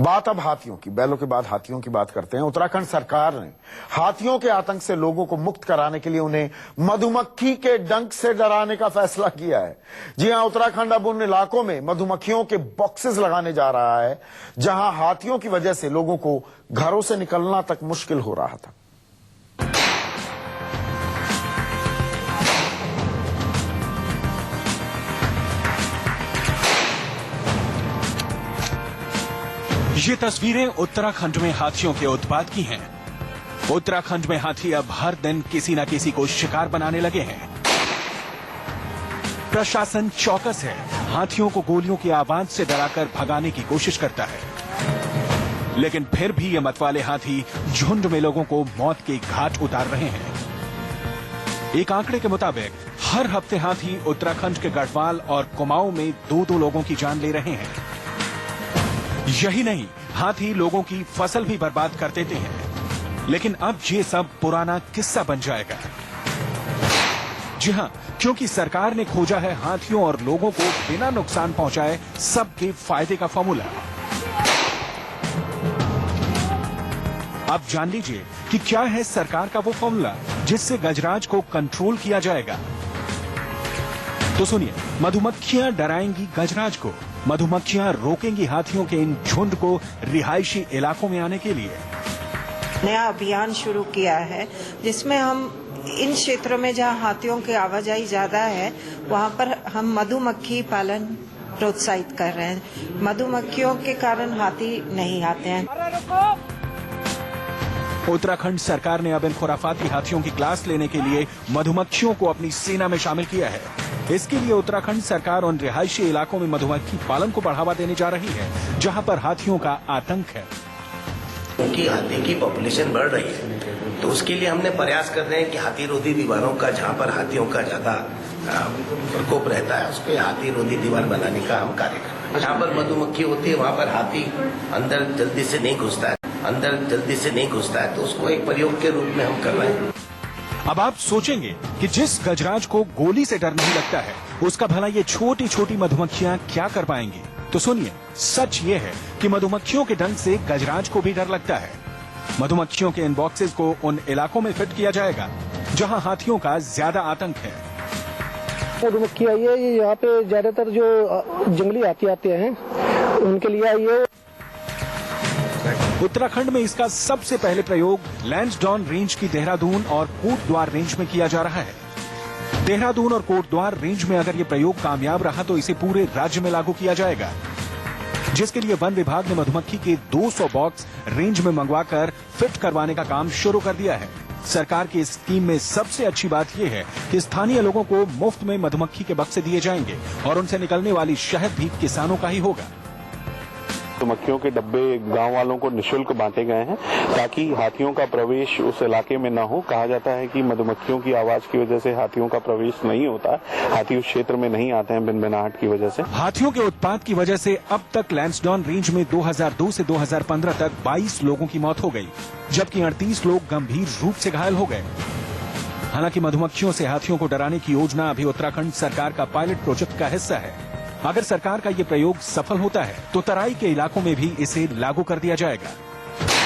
बात अब हाथियों की, बैलों के बाद हाथियों की बात करते हैं। उत्तराखंड सरकार ने हाथियों के आतंक से लोगों को मुक्त कराने के लिए उन्हें मधुमक्खी के डंक से डराने का फैसला किया है। जी हां, उत्तराखंड अब उन इलाकों में मधुमक्खियों के बॉक्सेस लगाने जा रहा है जहां हाथियों की वजह से लोगों को घरों से निकलना तक मुश्किल हो रहा था। ये तस्वीरें उत्तराखंड में हाथियों के उत्पात की हैं। उत्तराखंड में हाथी अब हर दिन किसी न किसी को शिकार बनाने लगे हैं। प्रशासन चौकस है, हाथियों को गोलियों की आवाज से डराकर भगाने की कोशिश करता है, लेकिन फिर भी ये मतवाले हाथी झुंड में लोगों को मौत के घाट उतार रहे हैं। एक आंकड़े के मुताबिक हर हफ्ते हाथी उत्तराखंड के गढ़वाल और कुमाऊं में 2-2 लोगों की जान ले रहे हैं। यही नहीं, हाथी लोगों की फसल भी बर्बाद कर देते हैं। लेकिन अब ये सब पुराना किस्सा बन जाएगा। जी हां, क्योंकि सरकार ने खोजा है हाथियों और लोगों को बिना नुकसान पहुंचाए सबके फायदे का फॉर्मूला। अब जान लीजिए कि क्या है सरकार का वो फॉर्मूला जिससे गजराज को कंट्रोल किया जाएगा। तो सुनिए, मधुमक्खियां डराएंगी गजराज को, मधुमक्खियां रोकेंगी हाथियों के इन झुंड को रिहायशी इलाकों में आने के लिए। नया अभियान शुरू किया है जिसमें हम इन क्षेत्रों में जहां हाथियों की आवाजाही ज्यादा है वहां पर हम मधुमक्खी पालन प्रोत्साहित कर रहे हैं। मधुमक्खियों के कारण हाथी नहीं आते हैं। उत्तराखंड सरकार ने अब इन खुराफाती हाथियों की क्लास लेने के लिए मधुमक्खियों को अपनी सेना में शामिल किया है। इसके लिए उत्तराखंड सरकार उन रिहायशी इलाकों में मधुमक्खी पालन को बढ़ावा देने जा रही है जहां पर हाथियों का आतंक है। क्योंकि हाथी की पॉपुलेशन बढ़ रही है तो उसके लिए हमने प्रयास कर रहे हैं कि हाथी रोधी दीवारों का, जहां पर हाथियों का ज्यादा प्रकोप रहता है, उसको हाथी रोधी दीवार बनाने का हम कार्य कर रहे हैं। जहां पर मधुमक्खी होती है वहां पर हाथी अंदर जल्दी से नहीं घुसता है, तो उसको एक प्रयोग के रूप में हम कर रहे हैं। अब आप सोचेंगे कि जिस गजराज को गोली से डर नहीं लगता है उसका भला ये छोटी छोटी मधुमक्खियां क्या कर पाएंगी। तो सुनिए, सच ये है कि मधुमक्खियों के डंक से गजराज को भी डर लगता है। मधुमक्खियों के इन बॉक्सेस को उन इलाकों में फिट किया जाएगा जहां हाथियों का ज्यादा आतंक है। मधुमक्खियां ये यहाँ पे ज्यादातर जो जंगली हाथी आते हैं उनके लिए ये। उत्तराखंड में इसका सबसे पहले प्रयोग लैंसडॉन रेंज की देहरादून और कोटद्वार रेंज में किया जा रहा है। देहरादून और कोटद्वार रेंज में अगर ये प्रयोग कामयाब रहा तो इसे पूरे राज्य में लागू किया जाएगा, जिसके लिए वन विभाग ने मधुमक्खी के 200 बॉक्स रेंज में मंगवाकर फिट करवाने का काम शुरू कर दिया है। सरकार की इस स्कीम में सबसे अच्छी बात यह है कि स्थानीय लोगों को मुफ्त में मधुमक्खी के बक्से दिए जाएंगे और उनसे निकलने वाली शहद भी किसानों का ही होगा। मधुमक्खियों के डब्बे गांव वालों को निःशुल्क बांटे गए हैं ताकि हाथियों का प्रवेश उस इलाके में न हो। कहा जाता है कि मधुमक्खियों की आवाज की वजह से हाथियों का प्रवेश नहीं होता, हाथी उस क्षेत्र में नहीं आते हैं भिनभिनाहट की वजह से। हाथियों के उत्पात की वजह से अब तक लैंसडॉन रेंज में 2002 से 2015 तक 22 लोगों की मौत हो गई, जबकि 38 लोग गंभीर रूप से घायल हो गए। हालांकि मधुमक्खियों से हाथियों को डराने की योजना अभी उत्तराखंड सरकार का पायलट प्रोजेक्ट का हिस्सा है। अगर सरकार का ये प्रयोग सफल होता है तो तराई के इलाकों में भी इसे लागू कर दिया जाएगा।